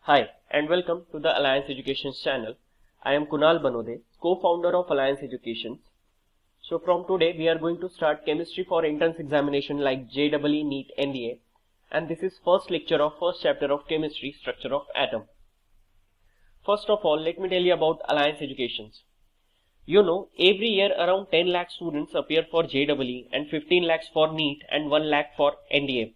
Hi and welcome to the Alliance Education channel. I am Kunal Banode, co-founder of Alliance Education. So from today we are going to start chemistry for entrance examination like JEE, NEET, NDA, and this is first lecture of first chapter of chemistry, structure of atom. First of all, let me tell you about Alliance Education. You know, every year around 10 lakh students appear for JEE and 15 lakhs for NEET and 1 lakh for NDA.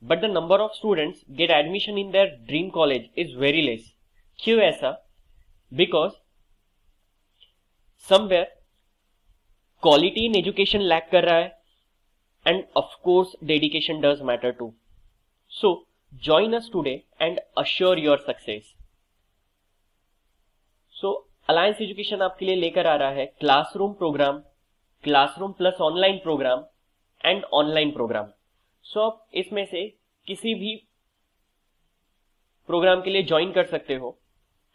But the number of students get admission in their dream college is very less. क्यों ऐसा? Because somewhere quality in education lack कर रहा है, and of course dedication does matter too. So join us today and assure your success. So Alliance Education आपके लिए लेकर आ रहा है classroom programme, classroom plus online programme and online programme. So आप इसमें से किसी भी प्रोग्राम के लिए ज्वाइन कर सकते हो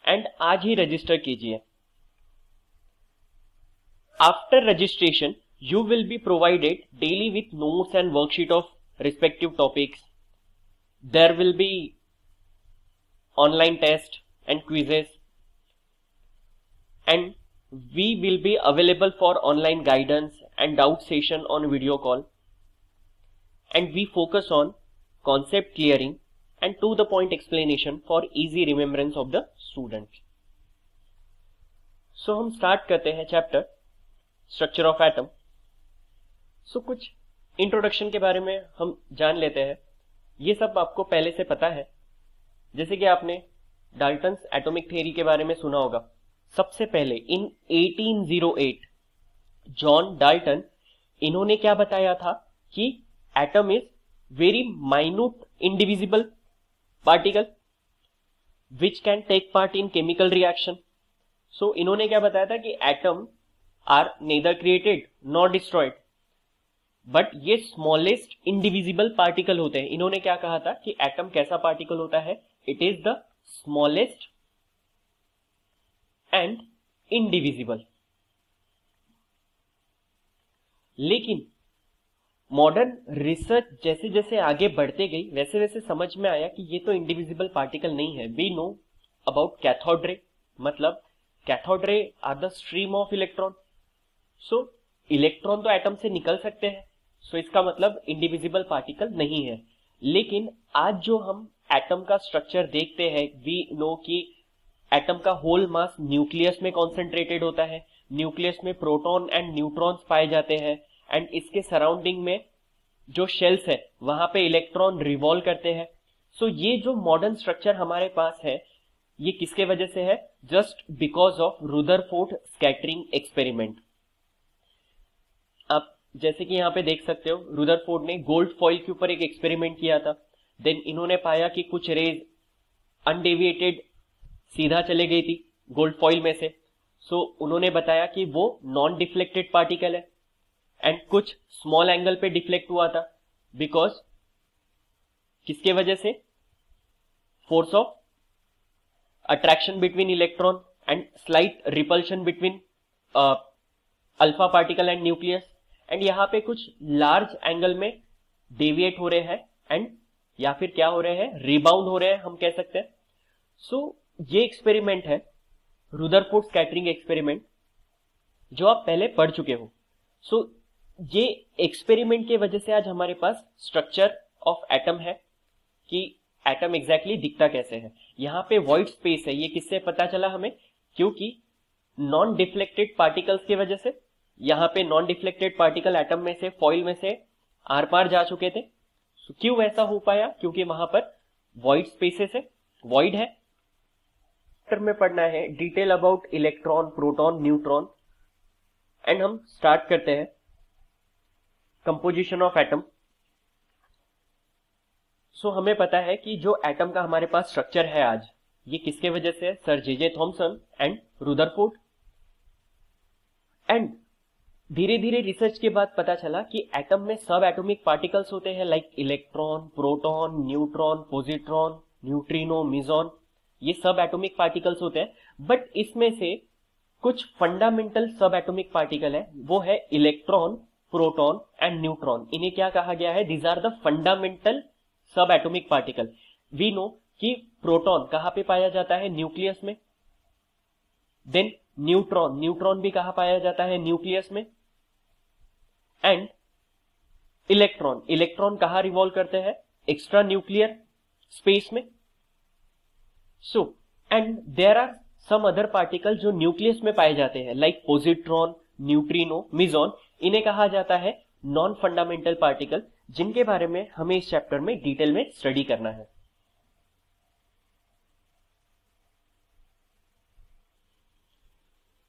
एंड आज ही रजिस्टर कीजिए. After registration you will be provided daily with notes and worksheet of respective topics. There will be online test and quizzes, and we will be available for online guidance and doubt session on video call, and we focus on concept clearing and to the point explanation for easy remembrance of the student. So हम start करते हैं chapter structure of atom. सो कुछ introduction के बारे में हम जान लेते हैं. ये सब आपको पहले से पता है, जैसे कि आपने डाल्टन्स एटॉमिक थ्योरी के बारे में सुना होगा. सबसे पहले इन 1808 जॉन डाल्टन, इन्होंने क्या बताया था कि atom is very minute indivisible particle which can take part in chemical reaction. So इन्होंने क्या बताया था कि atom are neither created not destroyed, but ये स्मॉलेस्ट इंडिविजिबल पार्टिकल होते हैं. इन्होंने क्या कहा था कि एटम कैसा पार्टिकल होता है? It is the smallest and indivisible. लेकिन मॉडर्न रिसर्च जैसे जैसे आगे बढ़ते गई वैसे वैसे समझ में आया कि ये तो इंडिविजिबल पार्टिकल नहीं है. We know about cathode ray, मतलब cathode ray are the stream of electron. So electron तो एटम से निकल सकते हैं, सो इसका मतलब इंडिविजिबल पार्टिकल नहीं है. लेकिन आज जो हम एटम का स्ट्रक्चर देखते हैं, वी नो कि एटम का होल मास न्यूक्लियस में कॉन्सेंट्रेटेड होता है. न्यूक्लियस में प्रोटॉन एंड न्यूट्रॉन्स पाए जाते हैं, एंड इसके सराउंडिंग में जो शेल्स है वहां पे इलेक्ट्रॉन रिवॉल्व करते हैं. सो ये जो मॉडर्न स्ट्रक्चर हमारे पास है, ये किसके वजह से है? Just because of Rutherford scattering experiment. आप जैसे कि यहाँ पे देख सकते हो, रुदरफोर्ड ने गोल्ड फॉइल के ऊपर एक एक्सपेरिमेंट किया था. देन इन्होंने पाया कि कुछ रेज अनडेविएटेड सीधा चले गई थी गोल्ड फॉइल में से. सो उन्होंने बताया कि वो नॉन डिफ्लेक्टेड पार्टिकल है, एंड कुछ स्मॉल एंगल पे डिफ्लेक्ट हुआ था बिकॉज किसके वजह से? Force of attraction between electron and slight repulsion between alpha particle and nucleus. And यहां पे कुछ लार्ज एंगल में डेविएट हो रहे हैं, एंड या फिर क्या हो रहे हैं? रिबाउंड हो रहे हैं, हम कह सकते हैं. सो ये एक्सपेरिमेंट है रुदरफोर्ड स्कैटरिंग एक्सपेरिमेंट, जो आप पहले पढ़ चुके हो. सो ये एक्सपेरिमेंट के वजह से आज हमारे पास स्ट्रक्चर ऑफ एटम है कि एटम एग्जैक्टली दिखता कैसे है. यहाँ पे वॉइड स्पेस है, ये किससे पता चला हमें? क्योंकि नॉन डिफ्लेक्टेड पार्टिकल्स की वजह से. यहाँ पे नॉन डिफ्लेक्टेड पार्टिकल एटम में से, फॉइल में से आर पार जा चुके थे. so, क्यों ऐसा हो पाया? क्योंकि वहां पर वॉइड स्पेसेस है, वॉइड है. में पढ़ना है detail about electron, proton, neutron, and हम स्टार्ट करते हैं कंपोजिशन ऑफ एटम. सो हमें पता है कि जो एटम का हमारे पास स्ट्रक्चर है आज, ये किसके वजह से है? Sir J Thomson and Rutherford. And धीरे धीरे रिसर्च के बाद पता चला कि एटम में सब एटॉमिक पार्टिकल्स होते हैं, like electron, proton, neutron, positron, neutrino, meson. ये सब एटॉमिक पार्टिकल्स होते हैं, बट इसमें से कुछ फंडामेंटल सब एटॉमिक पार्टिकल है, वो है इलेक्ट्रॉन, प्रोटॉन एंड न्यूट्रॉन. इन्हें क्या कहा गया है? दीज आर द फंडामेंटल सब एटॉमिक पार्टिकल. वी नो कि प्रोटॉन कहां पे पाया जाता है, न्यूक्लियस में। देन न्यूट्रॉन, न्यूट्रॉन भी कहां पाया जाता है, न्यूक्लियस में। एंड इलेक्ट्रॉन, इलेक्ट्रॉन कहां रिवॉल्व करते हैं, एक्स्ट्रा न्यूक्लियर स्पेस में। So and there are some other particle जो न्यूक्लियस में पाए जाते हैं, लाइक पॉजिट्रॉन, न्यूट्रिनो, मिजॉन। इन्हें कहा जाता है नॉन फंडामेंटल पार्टिकल, जिनके बारे में हमें इस चैप्टर में डिटेल में स्टडी करना है।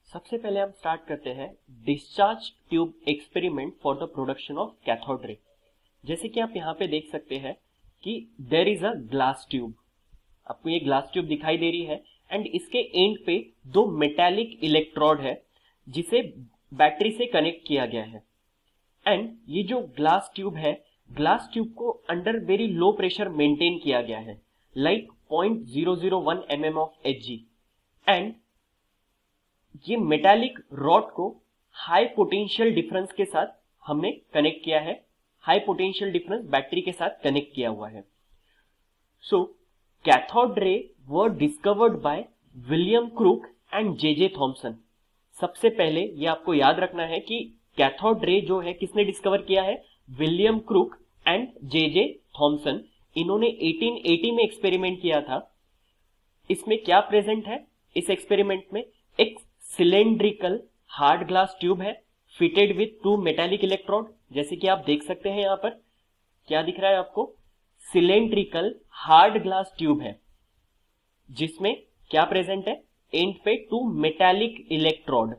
सबसे पहले हम स्टार्ट करते हैं discharge tube experiment for the production of cathode रे। जैसे कि आप यहां पे देख सकते हैं कि there is a glass tube, आपको ये ग्लास ट्यूब दिखाई दे रही है, एंड इसके एंड पे दो मेटालिक इलेक्ट्रोड है जिसे बैटरी से कनेक्ट किया गया है। एंड ये जो ग्लास ट्यूब है, ग्लास ट्यूब को under very low pressure maintain किया गया है, like 0.001 mm of Hg। And ये मेटालिक रॉड को हाई पोटेंशियल डिफरेंस के साथ हमने कनेक्ट किया है, हाई पोटेंशियल डिफरेंस बैटरी के साथ कनेक्ट किया हुआ है। So cathode ray were discovered by William Crook and J Thomson. सबसे पहले ये आपको याद रखना है कि कैथोड रे जो है किसने डिस्कवर किया है, William Crook and J Thomson. इन्होंने 1880 में एक्सपेरिमेंट किया था। इसमें क्या प्रेजेंट है, इस एक्सपेरिमेंट में एक सिलेंड्रिकल हार्ड ग्लास ट्यूब है fitted with to metallic electrode. जैसे कि आप देख सकते हैं, यहां पर क्या दिख रहा है आपको, सिलेंड्रिकल हार्ड ग्लास ट्यूब है जिसमें क्या प्रेजेंट है, एंड पे टू मेटालिक इलेक्ट्रोड।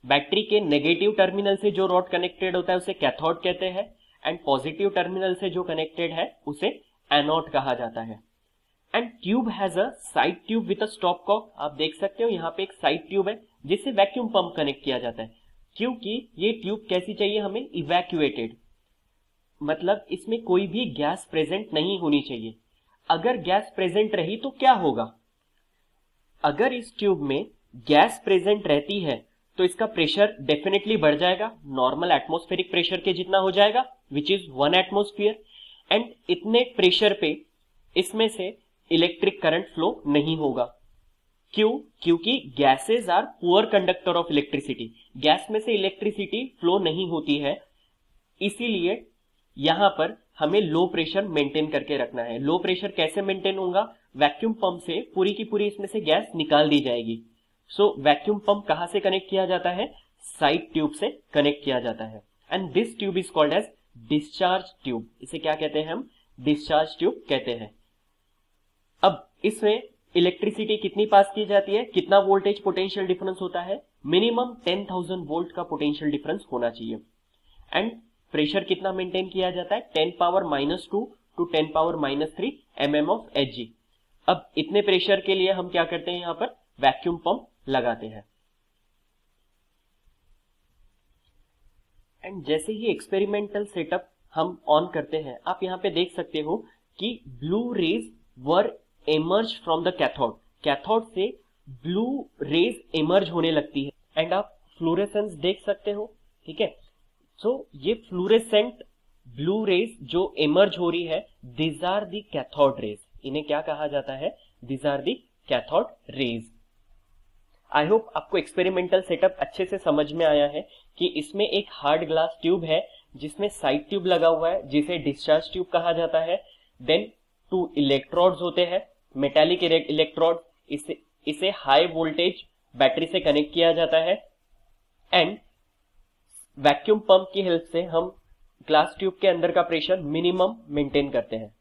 बैटरी के नेगेटिव टर्मिनल से जो रॉड कनेक्टेड होता है उसे कैथोड कहते हैं, एंड पॉजिटिव टर्मिनल से जो कनेक्टेड है उसे एनोड कहा जाता है। And tube has a side tube with a stop cock. आप देख सकते हो यहाँ पे एक साइड ट्यूब है जिससे वैक्यूम पंप कनेक्ट किया जाता है, क्योंकि ये ट्यूब कैसी चाहिए हमें, इवैक्यूएटेड, मतलब इसमें कोई भी गैस प्रेजेंट नहीं होनी चाहिए। अगर गैस प्रेजेंट रही तो क्या होगा, अगर इस ट्यूब में गैस प्रेजेंट रहती है तो इसका प्रेशर डेफिनेटली बढ़ जाएगा, नॉर्मल एटमॉस्फेरिक प्रेशर के जितना हो जाएगा, विच इज 1 एटमॉस्फेयर। एंड इतने प्रेशर पे इसमें से इलेक्ट्रिक करंट फ्लो नहीं होगा। क्यों, क्योंकि gases are poor conductor of electricity, gas में से इलेक्ट्रिसिटी फ्लो नहीं होती है, इसीलिए यहां पर हमें लो प्रेशर मेंटेन करके रखना है। लो प्रेशर कैसे मेंटेन होगा, वैक्यूम पंप से पूरी की पूरी इसमें से गैस निकाल दी जाएगी। सो वैक्यूम पंप कहां से कनेक्ट किया जाता है, साइड ट्यूब से कनेक्ट किया जाता है, and this tube is called as discharge tube. इसे क्या कहते हैं हम, डिस्चार्ज ट्यूब कहते हैं। अब इसमें इलेक्ट्रिसिटी कितनी पास की जाती है, कितना वोल्टेज पोटेंशियल डिफरेंस होता है, मिनिमम 10,000 वोल्ट का पोटेंशियल डिफरेंस होना चाहिए। एंड प्रेशर कितना मेंटेन किया जाता है, 10⁻⁻2 टू 10⁻⁻3 mm ऑफ Hg। अब इतने प्रेशर के लिए हम क्या करते हैं, यहां पर वैक्यूम पंप लगाते हैं। एंड जैसे ही एक्सपेरिमेंटल सेटअप हम ऑन करते हैं, आप यहां पे देख सकते हो कि blue rays were emerge from the cathode, cathode से ब्लू रेज एमर्ज होने लगती है, एंड आप फ्लोरेसेंस देख सकते हो, ठीक है। सो ये फ्लोरेसेंट ब्लू रेज जो एमर्ज हो रही है, this are the cathode rays. इन्हें क्या कहा जाता है, this are the cathode rays. I hope आपको एक्सपेरिमेंटल सेटअप अच्छे से समझ में आया है कि इसमें एक हार्ड ग्लास ट्यूब है जिसमें साइड ट्यूब लगा हुआ है जिसे डिस्चार्ज ट्यूब कहा जाता है। देन 2 इलेक्ट्रोड्स होते हैं, मेटालिक इलेक्ट्रोड, इसे हाई वोल्टेज बैटरी से कनेक्ट किया जाता है, एंड वैक्यूम पंप की हेल्प से हम ग्लास ट्यूब के अंदर का प्रेशर मिनिमम मेंटेन करते हैं।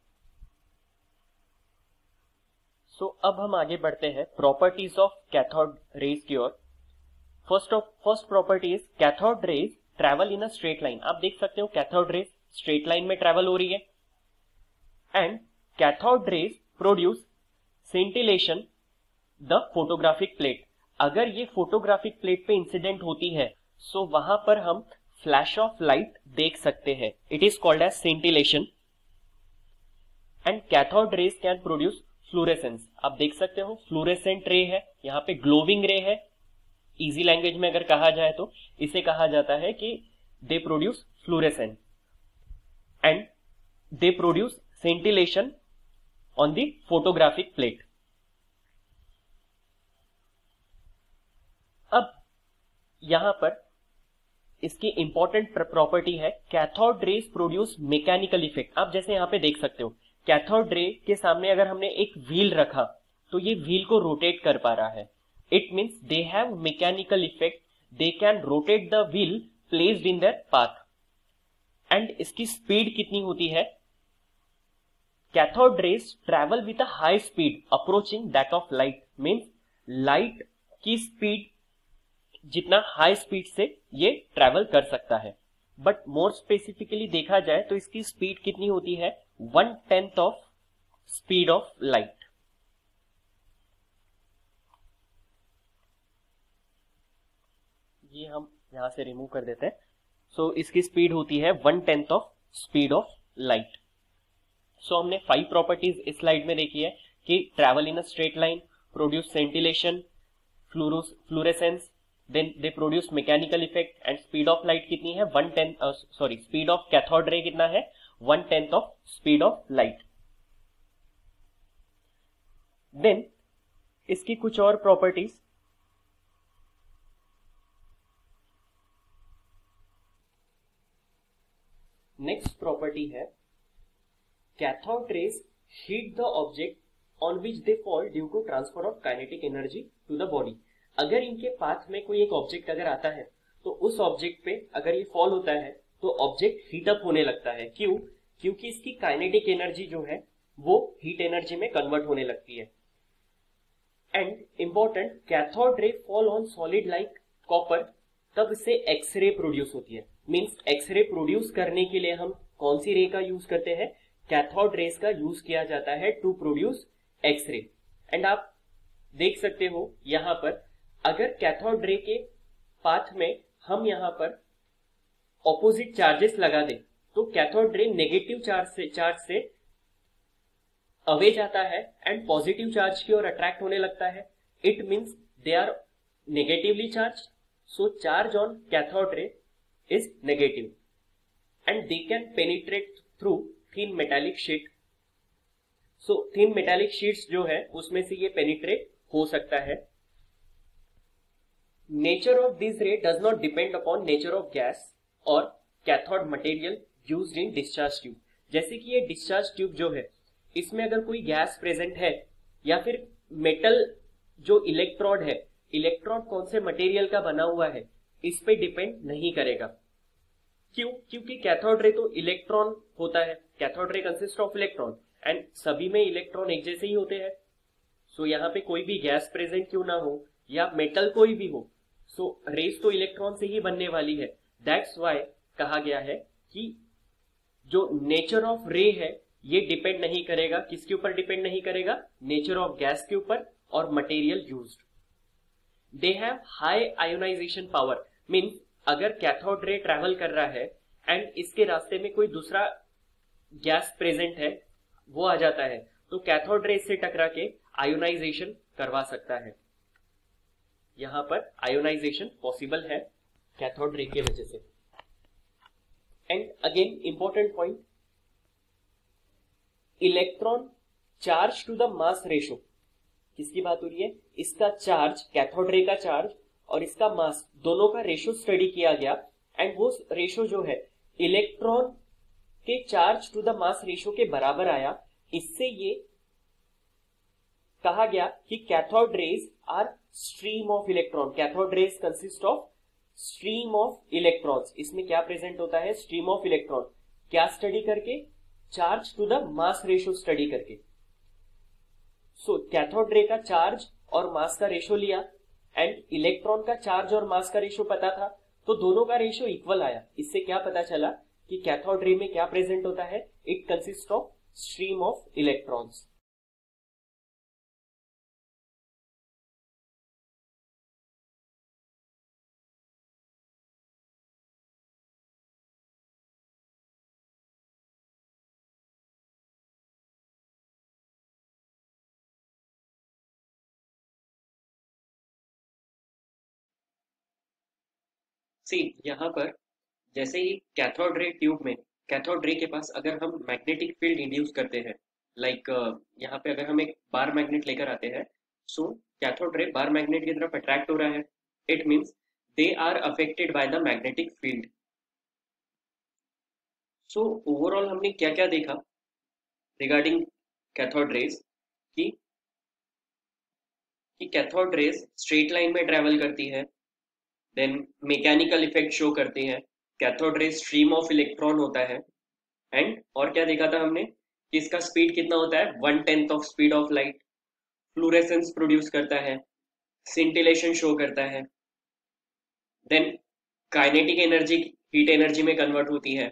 सो अब हम आगे बढ़ते हैं प्रॉपर्टीज ऑफ कैथोड रेज की ओर। First property is cathode rays travel in a straight line. आप देख सकते हो कैथोड रेज स्ट्रेट लाइन में ट्रेवल हो रही है, and cathode rays produce scintillation the photographic plate. अगर ये फोटोग्राफिक प्लेट पे इंसिडेंट होती है सो वहां पर हम फ्लैश ऑफ लाइट देख सकते हैं, it is called as scintillation. And cathode rays can produce fluorescence. आप देख सकते हो फ्लोरेसेंट रे है, यहाँ पे ग्लोविंग रे है। इजी लैंग्वेज में अगर कहा जाए तो इसे कहा जाता है कि they produce fluorescent and they produce scintillation on the photographic plate. अब यहां पर इसकी इंपॉर्टेंट प्रॉपर्टी है, cathode rays produce mechanical effect. आप जैसे यहां पे देख सकते हो, कैथोड रे के सामने अगर हमने एक व्हील रखा तो ये व्हील को रोटेट कर पा रहा है। It means they have mechanical effect, they can rotate the wheel placed in their path. And इसकी स्पीड कितनी होती है? Cathode rays travel with a high speed approaching that of light. Means light की speed जितना high speed से ये travel कर सकता है। बट मोर स्पेसिफिकली देखा जाए तो इसकी स्पीड कितनी होती है? 1/10 ऑफ स्पीड ऑफ लाइट। ये हम यहां से रिमूव कर देते हैं। सो इसकी स्पीड होती है 1/10 of speed of light. So हमने 5 प्रॉपर्टीज इस स्लाइड में देखी है कि travel in a straight line, produce scintillation, fluorescence, then they produce mechanical effect, and speed of light कितनी है? स्पीड ऑफ कैथोड रे कितना है? 1/10 of speed of light. Then इसकी कुछ और प्रॉपर्टीज, नेक्स्ट प्रॉपर्टी है cathode rays heat the object on which they fall due to transfer of kinetic energy to the body. अगर इनके पाथ में कोई एक ऑब्जेक्ट अगर आता है तो उस ऑब्जेक्ट पे अगर ये फॉल होता है तो ऑब्जेक्ट हीट अप होने लगता है। क्यों? क्योंकि इसकी काइनेटिक एनर्जी जो है वो हीट एनर्जी में कन्वर्ट होने लगती है। And important, cathode ray fall on solid like copper, तब इससे एक्सरे प्रोड्यूस होती है। मींस एक्सरे प्रोड्यूस करने के लिए हम कौन सी रे का यूज करते हैं? कैथोड रेज का यूज किया जाता है टू प्रोड्यूस एक्सरे। एंड आप देख सकते हो यहां पर, अगर कैथोड रे के पाथ में हम यहां पर ऑपोजिट चार्जेस लगा दें तो कैथोड रे नेगेटिव चार्ज से अवे जाता है एंड पॉजिटिव चार्ज की ओर अट्रैक्ट होने लगता है। It means they are negatively charge, so charge on cathode ray is negative and they can penetrate through thin metallic sheet. So thin metallic sheets जो है उसमें से ये पेनिट्रेट हो सकता है। Nature of this ray does not depend upon nature of gas or cathode material used in discharge tube। जैसे कि ये डिस्चार्ज ट्यूब जो है इसमें अगर कोई गैस प्रेजेंट है या फिर मेटल जो इलेक्ट्रोड है, इलेक्ट्रोड कौन से मटेरियल का बना हुआ है इस पे डिपेंड नहीं करेगा। क्यों? क्योंकि कैथोड रे तो इलेक्ट्रॉन होता है, cathode ray consist of electron and सभी में इलेक्ट्रॉन एक जैसे ही होते हैं। सो यहाँ पे कोई भी गैस प्रेजेंट क्यों ना हो या मेटल कोई भी हो, सो रेस तो इलेक्ट्रॉन से ही बनने वाली है। दैट्स वाई कहा गया है कि जो नेचर ऑफ रे है ये डिपेंड नहीं करेगा, किसके ऊपर डिपेंड नहीं करेगा? नेचर ऑफ गैस के ऊपर और material used. They have high ionization power. Means अगर कैथोड रे ट्रैवल कर रहा है एंड इसके रास्ते में कोई दूसरा गैस प्रेजेंट है, वो आ जाता है तो कैथोड रे से टकरा के आयोनाइजेशन करवा सकता है। यहां पर आयोनाइजेशन पॉसिबल है कैथोड रे के वजह से। And again important point, electron charge to the mass ratio. किसकी बात हो रही है? इसका चार्ज, कैथोड रे का चार्ज और इसका मास, दोनों का रेशो स्टडी किया गया एंड वो रेशो जो है इलेक्ट्रॉन के charge to the mass ratio के बराबर आया। इससे ये कहा गया कि cathode rays are stream of electron. Cathode rays consist of stream of electrons. इसमें क्या प्रेजेंट होता है? Stream of electron. क्या स्टडी करके? Charge to the mass ratio study करके। सो कैथोड रे का चार्ज और मास का रेशो लिया एंड इलेक्ट्रॉन का चार्ज और मास का रेशो पता था तो दोनों का रेशो इक्वल आया। इससे क्या पता चला कि कैथोड रे में क्या प्रेजेंट होता है? It consist of stream of electrons. See यहाँ पर जैसे ही कैथोड रे ट्यूब में, कैथोड रे के पास अगर हम मैग्नेटिक फील्ड इंड्यूस करते हैं लाइक यहाँ पे अगर हम एक बार मैग्नेट लेकर आते हैं, सो कैथोड रे बार मैग्नेट की तरफ अट्रैक्ट हो रहा है, it means they are affected by the magnetic field. So overall हमने क्या क्या देखा रिगार्डिंग कैथोड रेज, कि कैथोड रेज स्ट्रेट लाइन में ट्रेवल करती है, देन मैकेनिकल इफेक्ट शो करती है, cathode rays stream of electron होता है, एंड और क्या देखा था हमने कि इसका स्पीड कितना होता है, 1/10 of speed of light, fluorescence produce करता है, सिंटिलेशन शो करता है, then kinetic energy heat energy में कन्वर्ट होती है,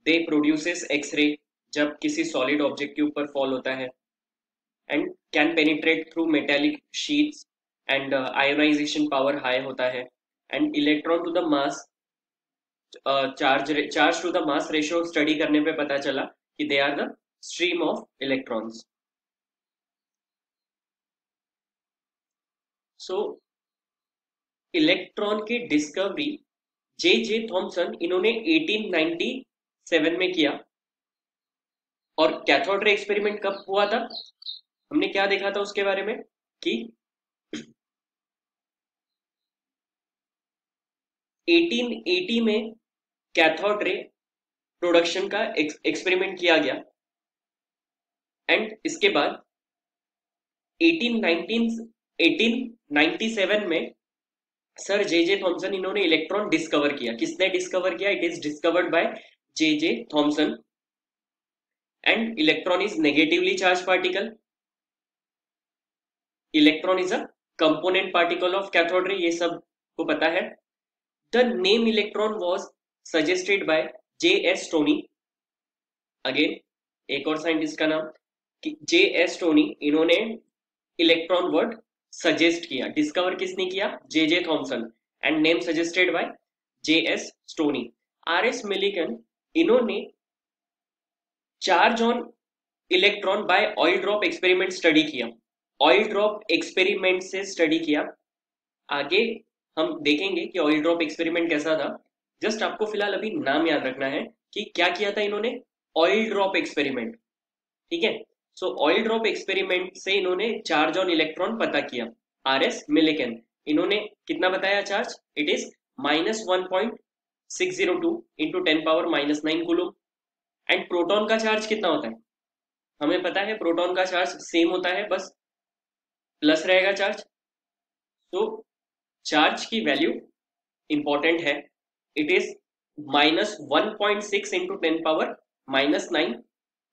दे प्रोड्यूसेस एक्सरे जब किसी सॉलिड ऑब्जेक्ट के ऊपर फॉल होता है, and can penetrate through metallic sheets, and ionization power high होता है, and electron to the mass charge to the mass ratio study करने पे पता चला कि they are the stream of electrons. So electron की डिस्कवरी जे जे थॉमसन इन्होंने 1897 में किया, और कैथोड रे एक्सपेरिमेंट कब हुआ था, हमने क्या देखा था उसके बारे में कि 1880 में कैथोड रे प्रोडक्शन का एक्सपेरिमेंट किया गया, एंड इसके बाद 1897 में सर जे जे थॉमसन इन्होंने इलेक्ट्रॉन डिस्कवर किया। किसने डिस्कवर किया, it is discovered by J J Thompson, and electron is negatively charge particle, electron is a component particle of cathode रे, ये सब को पता है। The name electron was suggested by J S Tony, again एक और scientist का नाम जे एस टोनी, इन्होंने इलेक्ट्रॉन वर्ड सजेस्ट किया। डिस्कवर किसने किया, जे J Thompson, and name suggested by J Stoney. R S Millikan इन्होंने charge on electron by oil drop experiment study किया, ऑयल ड्रॉप एक्सपेरिमेंट से स्टडी किया। आगे हम देखेंगे कि ऑयल ड्रॉप एक्सपेरिमेंट कैसा था, जस्ट आपको फिलहाल अभी नाम याद रखना है कि क्या किया था इन्होंने, ऑयल ड्रॉप एक्सपेरिमेंट, ठीक है। सो ऑयल ड्रॉप एक्सपेरिमेंट से इन्होंने चार्ज ऑन इलेक्ट्रॉन पता किया। आर एस मिलिकन इन्होंने कितना बताया charge, it is -1.602 into 10⁻⁹ coulomb. And proton का चार्ज कितना होता है, हमें पता है प्रोटॉन का चार्ज सेम होता है, बस प्लस रहेगा चार्ज। तो चार्ज की वैल्यू इंपॉर्टेंट है, it is -1.6 into 10⁻⁹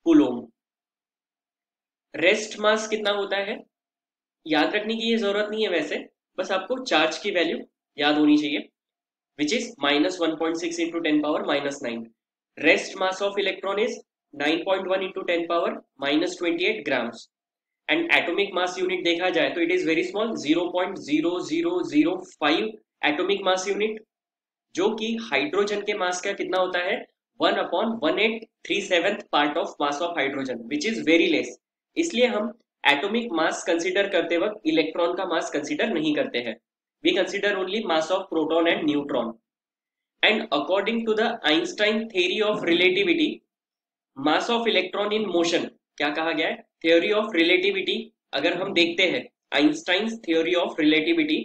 coulomb. Rest mass कितना होता है, याद रखने की ये जरूरत नहीं है वैसे, बस आपको चार्ज की वैल्यू याद होनी चाहिए, which is -1.6 into 10⁻⁹। Rest mass of electron is 9.1 into 10⁻⁻28 grams, and atomic mass unit देखा जाए तो it is very small, 0.0005 atomic mass unit, जो कि हाइड्रोजन के मास का कितना होता है, 1/1837 part of mass of hydrogen, which is very less. इसलिए हम एटॉमिक मास कंसीडर करते वक्त इलेक्ट्रॉन का मास कंसीडर नहीं करते हैं, we consider only mass of proton and neutron. And according to the Einstein theory of relativity, mass of electron in motion, क्या कहा गया है, थ्योरी ऑफ रिलेटिविटी, अगर हम देखते हैं आइंस्टाइन थ्योरी ऑफ रिलेटिविटी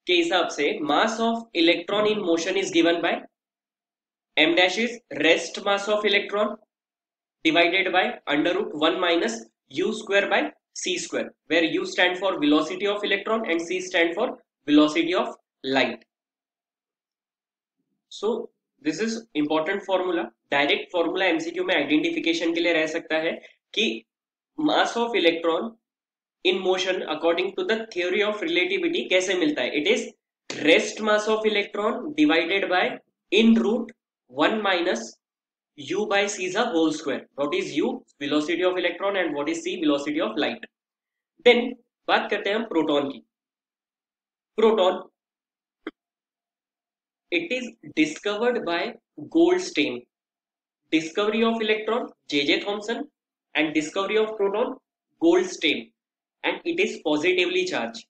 के हिसाब से मास of electron in motion is given by m dash is rest mass of electron divided by √1 minus u square by c square, where u stand for velocity of electron and c stand for velocity of light. So this is important formula, direct formula MCQ में identification के लिए रह सकता है कि mass of electron in motion according to the theory of relativity कैसे मिलता है, it is rest mass of electron divided by in root 1 minus u by c is a whole square. What is u, velocity of electron, and what is c, velocity of light. Then बात करते हैं हम proton की। Proton it is discovered by Goldstein. Discovery of electron J.J. Thomson, and discovery of proton Goldstein, and it is positively charged.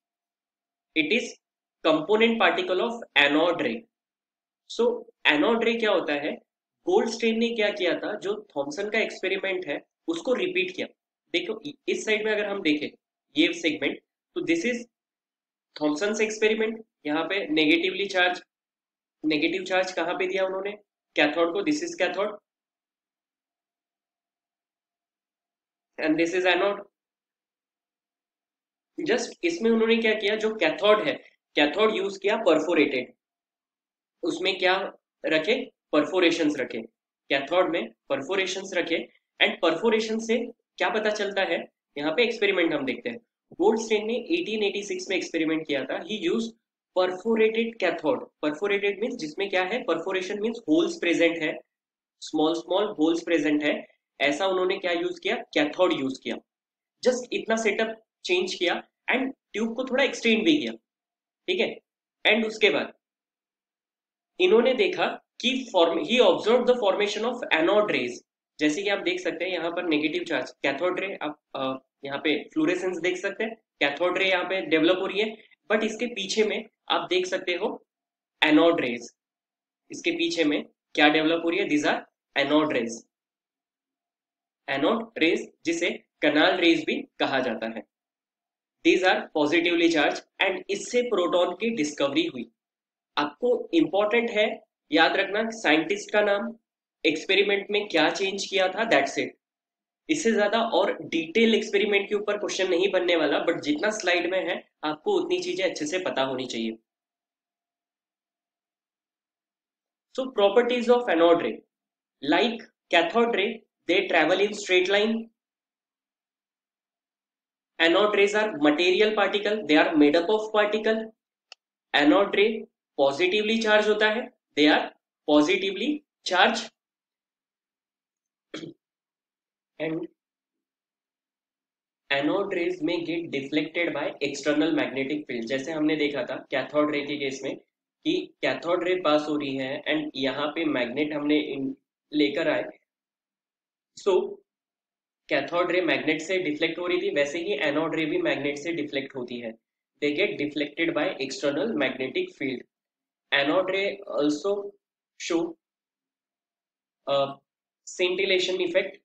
It is component particle of anode ray. So anode रे क्या होता है, Goldstein ने क्या किया था, जो Thompson का एक्सपेरिमेंट है उसको रिपीट किया। देखो इस साइड में अगर हम देखें ये सेगमेंट, तो दिस इज थॉमसन्स एक्सपेरिमेंट। यहाँ पे नेगेटिव चार्ज कहाँ पे दिया उन्होंने, कैथोड को, this is cathode and this is anode. Just इसमें उन्होंने क्या किया, जो कैथोड है, कैथोड यूज किया परफोरेटेड, उसमें क्या रखे, परफोरेशंस रखे, कैथोड में परफोरेशंस रखे। एंड परफोरेशन से क्या पता चलता है, यहाँ पे एक्सपेरिमेंट हम देखते हैं। गोल्डस्टेन ने 1886 में एक्सपेरिमेंट किया था। He use perforated cathode. Perforated means जिसमें क्या है, परफोरेशन मीन्स होल्स प्रेजेंट है, स्मॉल स्मॉल होल्स प्रेजेंट है, ऐसा उन्होंने क्या यूज किया, कैथोड यूज किया। जस्ट इतना सेटअप चेंज किया एंड ट्यूब को थोड़ा एक्सटेंड भी किया, ठीक है। एंड उसके बाद इन्होंने देखा कि he observe the formation of anode rays. जैसे कि आप देख सकते हैं यहाँ पर नेगेटिव चार्ज कैथोड रे, आप यहाँ पे फ्लोरेसेंस देख सकते हैं, कैथोड रे यहाँ पे डेवलप हो रही है, बट इसके पीछे में आप देख सकते हो एनोड रेज। इसके पीछे में क्या डेवलप हो रही है, this are anode rays. Anode rays जिसे कनाल रेज भी कहा जाता है, these are positively charge and इससे प्रोटॉन की डिस्कवरी हुई। आपको इंपॉर्टेंट है याद रखना साइंटिस्ट का नाम, एक्सपेरिमेंट में क्या चेंज किया था, दैट्स इट। इससे ज्यादा और डिटेल एक्सपेरिमेंट के ऊपर क्वेश्चन नहीं बनने वाला, बट जितना स्लाइड में है आपको उतनी चीजें अच्छे से पता होनी चाहिए। So properties of anode ray, like cathode ray, they travel in straight line. Anode rays are material particle, they are made up of particle. Anode ray positively charge होता है, they are positively charge. And anode rays में get deflected by external magnetic field. जैसे हमने देखा था cathode ray के case में कि कैथोड रे पास हो रही है एंड यहाँ पे मैग्नेट हमने लेकर आए, सो कैथोड रे मैग्नेट से डिफ्लेक्ट हो रही थी, वैसे ही एनोड रे भी मैग्नेट से डिफ्लेक्ट होती है, they get deflected by external magnetic field. Anode रे also show scintillation effect,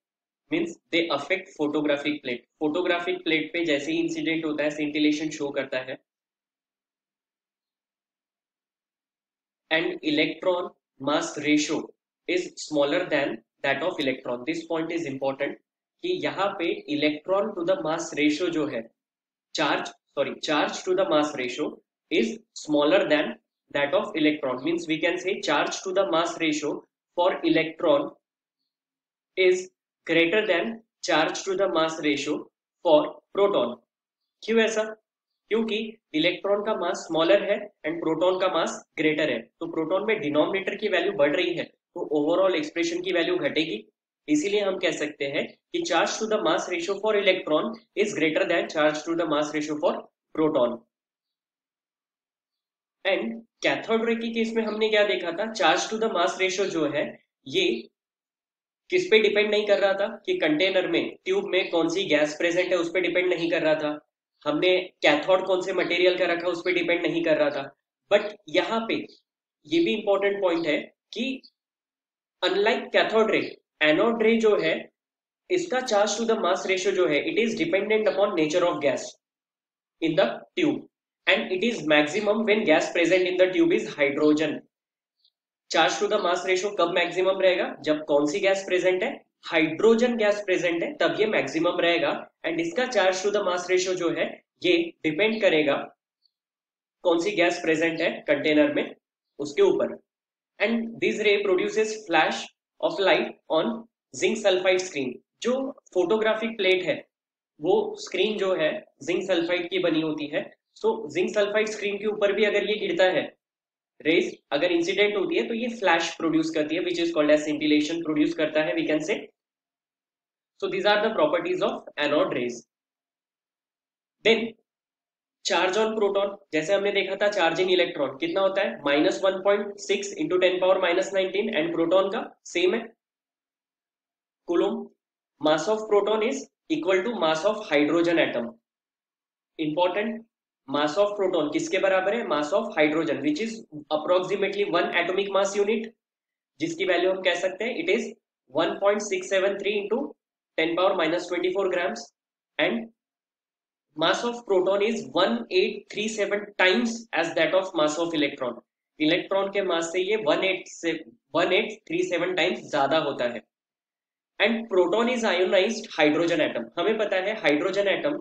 means they affect photographic plate। photographic plate पे जैसे ही इंसिडेंट होता है scintillation शो करता है। and electron mass ratio is smaller than that of electron। this point is important कि यहाँ पे electron to the mass ratio जो है, charge to the mass ratio is smaller than that of electron, means we can say charge to the mass ratio for electron is greater than charge to the mass ratio for proton। क्यों ऐसा, क्योंकि electron का मास smaller है and proton का मास greater है, तो proton में denominator की वैल्यू बढ़ रही है तो ओवरऑल एक्सप्रेशन की वैल्यू घटेगी। इसीलिए हम कह सकते हैं कि charge to the mass ratio for electron is greater than charge to the mass ratio for proton. And cathode ray के केस में हमने क्या देखा था, charge to the mass ratio जो है ये किस पे डिपेंड नहीं कर रहा था कि कंटेनर में, ट्यूब में कौन सी गैस प्रेजेंट है उस पर डिपेंड नहीं कर रहा था, हमने कैथोड कौन से मटेरियल का रखा उस पर डिपेंड नहीं कर रहा था। बट यहाँ पे ये भी इंपॉर्टेंट पॉइंट है कि अनलाइक कैथोड रे, एनोड रे जो है इसका charge to the mass ratio जो है it is dependent upon nature of gas in the tube and it is maximum when gas present in the tube is hydrogen. Charge to the mass ratio कब maximum रहेगा, जब कौन सी gas present है, hydrogen gas present है, तब ये maximum रहेगा। एंड इसका charge to the mass ratio जो है ये डिपेंड करेगा कौन सी गैस प्रेजेंट है कंटेनर में उसके ऊपर। एंड दिस रे produces flash of light on zinc sulphide screen. जो फोटोग्राफिक प्लेट है वो स्क्रीन जो है जिंक सल्फाइड की बनी होती है, सो जिंक सल्फाइड स्क्रीन के ऊपर भी अगर ये गिरता है, रेज अगर इंसिडेंट होती है तो ये फ्लैश प्रोड्यूस करती है, which is called as scintillation produce करता है, we can say. So these are the properties of anode rays. Then charge on proton, जैसे हमने देखा था चार्ज इन इलेक्ट्रॉन कितना होता है, -1.6 इंटू 10⁻⁻19 एंड प्रोटॉन का सेम है coulomb. Mass of proton is equal to mass of hydrogen atom. Important, mass of proton किसके बराबर है, mass of hydrogen, which is approximately 1 atomic mass unit, जिसकी value हम कह सकते हैं it is 1.673 into 10⁻⁻24 grams. and mass of proton is 1837 times as that of mass of electron. Electron के मास से ये 1837 टाइम्स ज्यादा होता है. And proton is ionized hydrogen atom. हमें पता है हाइड्रोजन एटम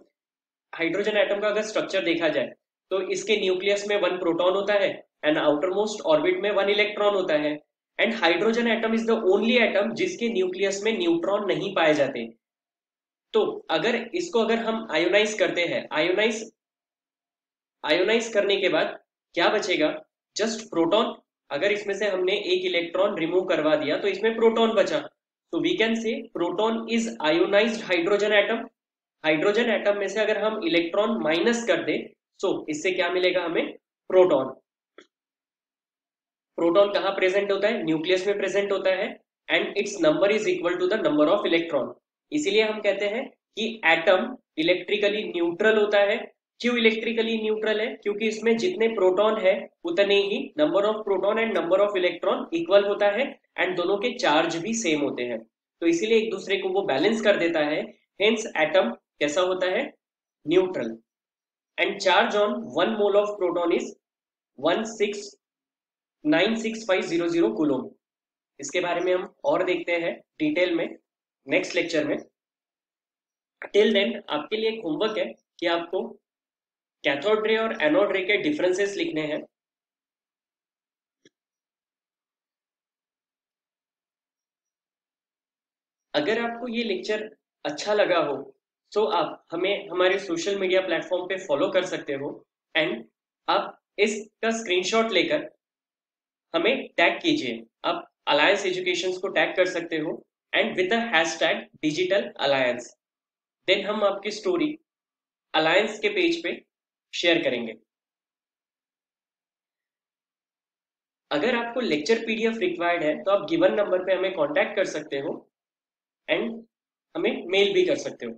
का अगर स्ट्रक्चर देखा जाए तो इसके न्यूक्लियस में 1 प्रोटॉन होता है एंड आउटर मोस्ट ऑर्बिट में 1 इलेक्ट्रॉन होता है. And hydrogen atom is the only atom जिसके न्यूक्लियस में न्यूट्रॉन नहीं पाए जाते. तो अगर हम आयोनाइज करते हैं, आयोनाइज करने के बाद क्या बचेगा? Just proton. अगर इसमें से हमने एक इलेक्ट्रॉन रिमूव करवा दिया तो इसमें प्रोटॉन बचा. तो we can say proton is ionized hydrogen atom. Hydrogen atom में से अगर हम इलेक्ट्रॉन माइनस कर दे सो इससे क्या मिलेगा हमें? प्रोटॉन. प्रोटॉन कहाँ प्रेजेंट होता है? न्यूक्लियस में प्रेजेंट होता है and its number is equal to the number of electron. इसीलिए हम कहते हैं कि एटम इलेक्ट्रिकली न्यूट्रल होता है. क्यों इलेक्ट्रिकली न्यूट्रल है? क्योंकि इसमें जितने प्रोटॉन है उतने ही number of proton and number of electron equal होता है एंड दोनों के चार्ज भी सेम होते हैं. तो इसीलिए एक दूसरे को वो बैलेंस कर देता है. हेंस एटम कैसा होता है? Neutral. And charge on 1 mole of proton is 1696500 coulomb. इसके बारे में हम और देखते हैं डिटेल में नेक्स्ट लेक्चर में. टिल देन आपके लिए एक होमवर्क है कि आपको कैथोड रे और एनोड रे के डिफरेंसेस लिखने हैं. अगर आपको ये लेक्चर अच्छा लगा हो तो आप हमें हमारे सोशल मीडिया प्लेटफॉर्म पे फॉलो कर सकते हो एंड आप इसका स्क्रीनशॉट लेकर हमें टैग कीजिए. आप अलायंस एजुकेशन को टैग कर सकते हो and with the hashtag digital alliance. Then हम आपकी स्टोरी अलायंस के पेज पे शेयर करेंगे. अगर आपको लेक्चर पीडीएफ रिक्वायर्ड है तो आप गिवन नंबर पे हमें कांटेक्ट कर सकते हो एंड हमें मेल भी कर सकते हो.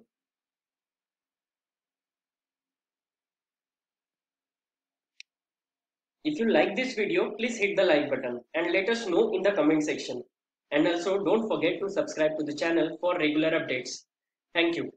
If you like this video, please hit the like button and let us know in the comment section. And also don't forget to subscribe to the channel for regular updates. Thank you.